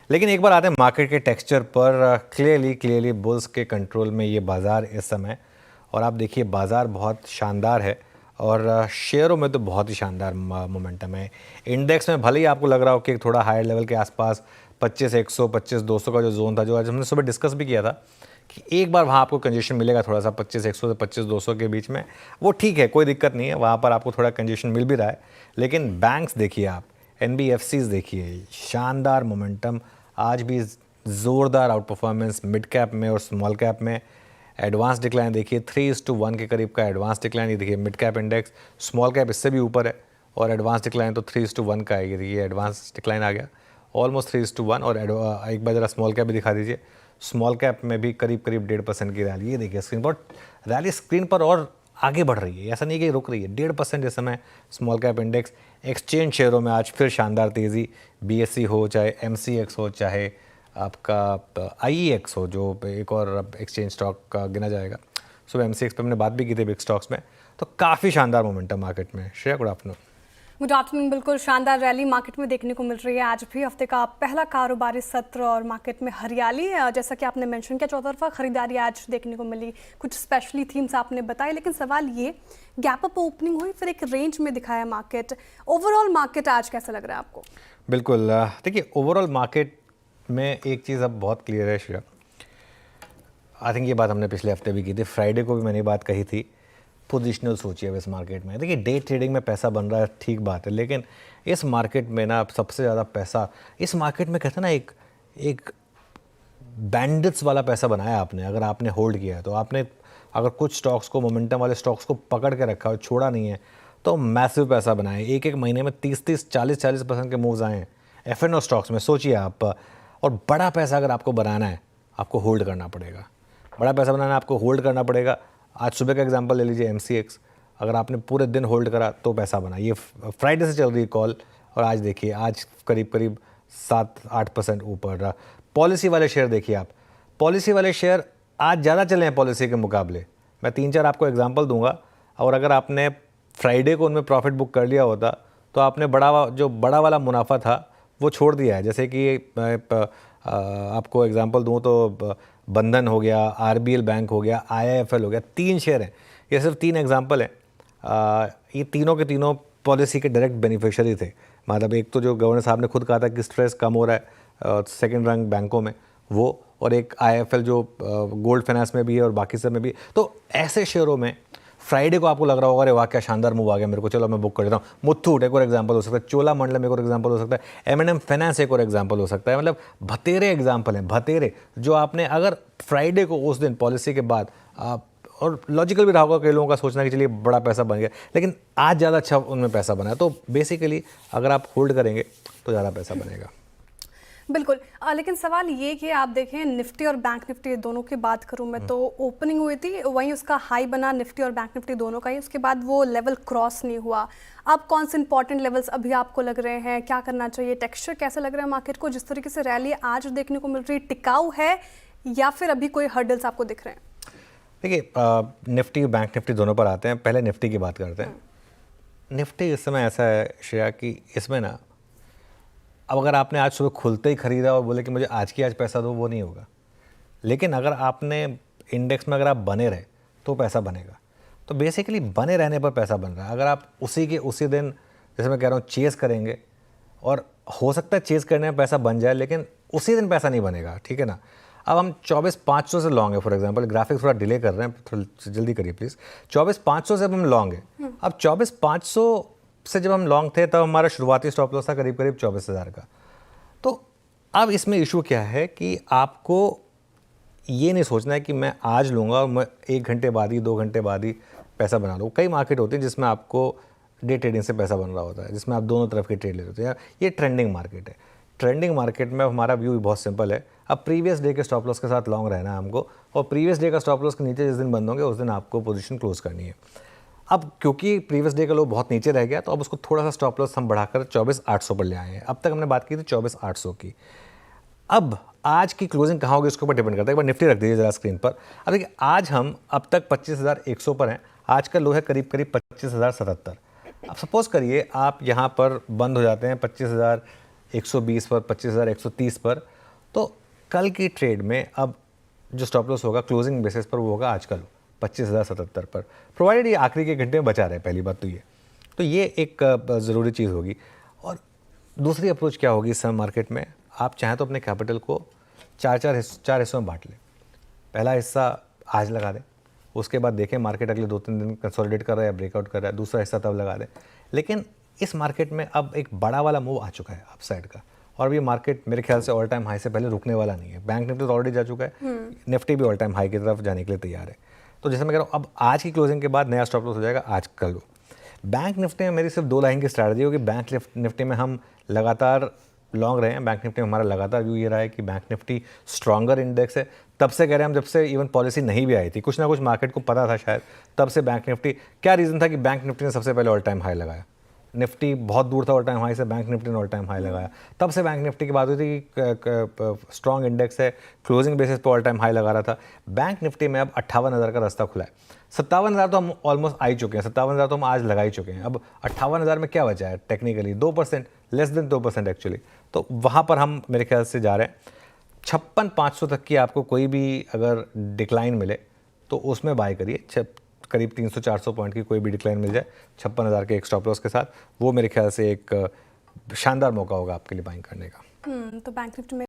लेकिन एक बार आते हैं मार्केट के टेक्सचर पर। क्लियरली बुल्स के कंट्रोल में ये बाज़ार इस समय, और आप देखिए बाज़ार बहुत शानदार है और शेयरों में तो बहुत ही शानदार मोमेंटम है। इंडेक्स में भले ही आपको लग रहा हो कि थोड़ा हायर लेवल के आसपास 25,100 25,200 का जो जोन था, जो आज हमने सुबह डिस्कस भी किया था कि एक बार वहाँ आपको कंजेशन मिलेगा थोड़ा सा 25,100 से 25,200 के बीच में, वो ठीक है, कोई दिक्कत नहीं है, वहाँ पर आपको थोड़ा कंजेशन मिल भी रहा है। लेकिन बैंक्स देखिए आप, NBFCs देखिए, शानदार मोमेंटम, आज भी ज़ोरदार आउट परफॉर्मेंस मिड कैप में और स्मॉल कैप में। एडवांस डिक्लाइन देखिए 3:1 के करीब का एडवांस डिक्लाइन, ये देखिए mid cap index, small cap इससे भी ऊपर है और एडवांस डिक्लाइन तो 3:1 का है। ये देखिए एडवांस डिक्लाइन आ गया ऑलमोस्ट 3:1। और एक बार ज़रा स्मॉल कैप भी दिखा दीजिए, स्मॉल कैप में भी करीब 1.5% की रैली। ये देखिए स्क्रीन पर रैली, स्क्रीन पर और आगे बढ़ रही है, ऐसा नहीं कि रुक रही है। 1.5% इस समय स्मॉल कैप इंडेक्स। एक्सचेंज शेयरों में आज फिर शानदार तेज़ी, BSE हो चाहे MCX हो चाहे आपका IEX हो, जो एक और एक्सचेंज स्टॉक का गिना जाएगा। सुबह MCX पे हमने बात भी की थी बिग स्टॉक्स में, तो काफ़ी शानदार मोमेंटम मार्केट में। Shreya, good afternoon. Good afternoon. बिल्कुल शानदार रैली मार्केट में देखने को मिल रही है। आज भी हफ्ते का पहला कारोबारी सत्र और मार्केट में हरियाली, जैसा कि आपने मेंशन किया, चौतरफा खरीदारी आज देखने को मिली। कुछ स्पेशली थीम्स आपने बताए, लेकिन सवाल ये, गैप अप ओपनिंग हुई, फिर एक रेंज में दिखाया मार्केट। ओवरऑल मार्केट आज कैसा लग रहा है आपको? बिल्कुल, देखिए ओवरऑल मार्केट में एक चीज़ अब बहुत क्लियर है श्रेया। आई थिंक ये बात हमने पिछले हफ्ते भी की थी, फ्राइडे को भी मैंने बात कही थी। पोजिशनल सोचिए इस मार्केट में। देखिए डे ट्रेडिंग में पैसा बन रहा है, ठीक बात है, लेकिन इस मार्केट में ना सबसे ज़्यादा पैसा इस मार्केट में कहते हैं ना, एक बैंडिट्स वाला पैसा बनाया आपने। अगर आपने होल्ड किया है तो आपने, अगर कुछ स्टॉक्स को, मोमेंटम वाले स्टॉक्स को पकड़ के रखा और छोड़ा नहीं है, तो मैसिव पैसा बनाए। एक महीने में 30-30 40-40% के मूव्स आए हैं F&O स्टॉक्स में, सोचिए आप। और बड़ा पैसा अगर आपको बनाना है, आपको होल्ड करना पड़ेगा। बड़ा पैसा बनाना है, आपको होल्ड करना पड़ेगा। आज सुबह का एग्जांपल ले लीजिए MCX, अगर आपने पूरे दिन होल्ड करा तो पैसा बना। ये फ्राइडे से चल रही है कॉल, और आज देखिए आज करीब 7-8% ऊपर रहा। पॉलिसी वाले शेयर देखिए आप, पॉलिसी वाले शेयर आज ज़्यादा चले हैं पॉलिसी के मुकाबले। मैं 3-4 आपको एग्जांपल दूंगा, और अगर आपने फ्राइडे को उनमें प्रॉफिट बुक कर लिया होता तो आपने बड़ा वाला मुनाफा था वो छोड़ दिया है। जैसे कि आपको एग्जांपल दूं तो बंधन हो गया, RBL बैंक हो गया, IIFL हो गया, 3 शेयर हैं। ये सिर्फ 3 एग्जांपल हैं। ये तीनों के तीनों पॉलिसी के डायरेक्ट बेनिफिशियरी थे। मतलब एक तो जो गवर्नर साहब ने खुद कहा था कि स्ट्रेस कम हो रहा है सेकंड रैंक बैंकों में, वो, और एक IIFL जो गोल्ड फाइनेंस में भी है और बाकी सब में भी। तो ऐसे शेयरों में फ्राइडे को आपको लग रहा होगा अरे वाह क्या शानदार मूव आ गया मेरे को, चलो मैं बुक कर देता हूँ। मुथूट एक और एग्जांपल हो सकता है, चोलामंडलम एक और एग्जांपल हो सकता है, M&M फाइनेंस एक और एग्जांपल हो सकता है। मतलब भतेरे एग्जांपल हैं, भतेरे, जो आपने अगर फ्राइडे को उस दिन पॉलिसी के बाद और लॉजिकल भी रहा होगा कई लोगों का सोचना कि चलिए बड़ा पैसा बन गया, लेकिन आज ज़्यादा अच्छा उनमें पैसा बना है। तो बेसिकली अगर आप होल्ड करेंगे तो ज़्यादा पैसा बनेगा। बिल्कुल। लेकिन सवाल ये कि आप देखें निफ्टी और बैंक निफ्टी दोनों की बात करूं मैं, तो ओपनिंग हुई थी, वहीं उसका हाई बना निफ्टी और बैंक निफ्टी दोनों का ही, उसके बाद वो लेवल क्रॉस नहीं हुआ। अब कौन से इंपॉर्टेंट लेवल्स अभी आपको लग रहे हैं, क्या करना चाहिए? टेक्सचर कैसा लग रहा है मार्केट को? जिस तरीके से रैली आज देखने को मिल रही है, टिकाऊ है या फिर अभी कोई हर्डल्स आपको दिख रहे हैं? देखिए निफ्टी बैंक निफ्टी दोनों पर आते हैं। पहले निफ्टी की बात करते हैं। निफ्टी इस समय ऐसा है श्रेया कि इसमें ना, अब अगर आपने आज सुबह खुलते ही खरीदा और बोले कि मुझे आज पैसा दो, वो नहीं होगा। लेकिन अगर आपने इंडेक्स में अगर आप बने रहे तो पैसा बनेगा। तो बेसिकली बने रहने पर पैसा बन रहा है। अगर आप उसी दिन, जैसे मैं कह रहा हूँ, चेज़ करेंगे, और हो सकता है चेज़ करने में पैसा बन जाए, लेकिन उसी दिन पैसा नहीं बनेगा, ठीक है ना। अब हम 24,500 से लॉन्ग है, फॉर एग्जांपल, ग्राफिक थोड़ा डिले कर रहे हैं, थोड़ा जल्दी करिए प्लीज़। 24,500 से अब हम लॉन्ग है। अब 24,500 से जब हम लॉन्ग थे तब हमारा शुरुआती स्टॉप लॉस था करीब 24,000 का। तो अब इसमें इशू क्या है कि आपको ये नहीं सोचना है कि मैं आज लूँगा और मैं 1 घंटे बाद ही 2 घंटे बाद ही पैसा बना लूँ। कई मार्केट होते हैं जिसमें आपको डे ट्रेडिंग से पैसा बन रहा होता है, जिसमें आप दोनों तरफ की ट्रेड लेते होते हैं। ये ट्रेंडिंग मार्केट है। ट्रेंडिंग मार्केट में हमारा व्यू भी बहुत सिंपल है। अब प्रीवियस डे के स्टॉप लॉस के साथ लॉन्ग रहना है हमको, और प्रीवियस डे का स्टॉप लॉस के नीचे जिस दिन बंद होंगे उस दिन आपको पोजीशन क्लोज करनी है। अब क्योंकि प्रीवियस डे का लो बहुत नीचे रह गया, तो अब उसको थोड़ा सा स्टॉप लॉस हम बढ़ाकर 24,800 पर ले आए हैं। अब तक हमने बात की थी 24,800 की। अब आज की क्लोजिंग कहाँ होगी उसके ऊपर डिपेंड करता है। एक बार निफ्टी रख दीजिए जरा स्क्रीन पर। अब देखिए आज हम अब तक 25,100 पर हैं। आज का लो है करीब 25,077। अब सपोज करिए आप यहाँ पर बंद हो जाते हैं 25,120 पर, 25,130 पर, तो कल की ट्रेड में अब जो स्टॉप लॉस होगा क्लोजिंग बेसिस पर वो होगा आजकल 25,077 पर, प्रोवाइडेड ये आखिरी के घंटे में बचा रहे, पहली बात तो ये एक ज़रूरी चीज़ होगी। और दूसरी अप्रोच क्या होगी इस समय मार्केट में, आप चाहें तो अपने कैपिटल को चार हिस्सों में बांट लें। पहला हिस्सा आज लगा दें, उसके बाद देखें मार्केट अगले 2-3 दिन कंसोलिडेट कर रहा है या ब्रेकआउट कर रहा है, दूसरा हिस्सा तब लगा दें। लेकिन इस मार्केट में अब एक बड़ा वाला मूव आ चुका है अपसाइड का, और ये मार्केट मेरे ख्याल से ऑल टाइम हाई से पहले रुकने वाला नहीं है। बैंक निफ्टी तो ऑलरेडी जा चुका है, निफ्टी भी ऑल टाइम हाई की तरफ जाने के लिए तैयार है। तो जैसे मैं कह रहा हूँ, अब आज की क्लोजिंग के बाद नया स्टॉप लॉस हो जाएगा आज कल। बैंक निफ्टी में मेरी सिर्फ 2 लाइन की स्ट्रैटेजी होगी। बैंक निफ्टी में हम लगातार लॉन्ग रहे हैं। बैंक निफ्टी में हमारा लगातार व्यू ये रहा है कि बैंक निफ्टी स्ट्रॉन्गर इंडेक्स है। तब से कह रहे हैं हम, जब से इवन पॉलिसी नहीं भी आई थी, कुछ ना कुछ मार्केट को पता था शायद, तब से बैंक निफ्टी, क्या रीज़न था कि बैंक निफ्टी ने सबसे पहले ऑल टाइम हाई लगाया। निफ्टी बहुत दूर था ऑल टाइम हाई से, बैंक निफ्टी ने ऑल टाइम हाई लगाया। तब से बैंक निफ्टी की बात हुई थी कि स्ट्रॉन्ग इंडेक्स है, क्लोजिंग बेसिस पे ऑल टाइम हाई लगा रहा था। बैंक निफ्टी में अब 58,000 का रास्ता खुला है। 57,000 तो हम ऑलमोस्ट आ ही चुके हैं, 57,000 तो हम आज लगा ही चुके हैं। अब 58,000 में क्या बचा है टेक्निकली, 2%, लेस देन 2% एक्चुअली। तो वहाँ पर हम मेरे ख्याल से जा रहे हैं। 56,500 तक की आपको कोई भी अगर डिक्लाइन मिले तो उसमें बाय करिए। करीब 300-400 पॉइंट की कोई भी डिक्लाइन मिल जाए 56,000 के एक स्टॉप लॉस के साथ, वो मेरे ख्याल से एक शानदार मौका होगा आपके लिए बाइंग करने का। तो बैंक निफ्टी में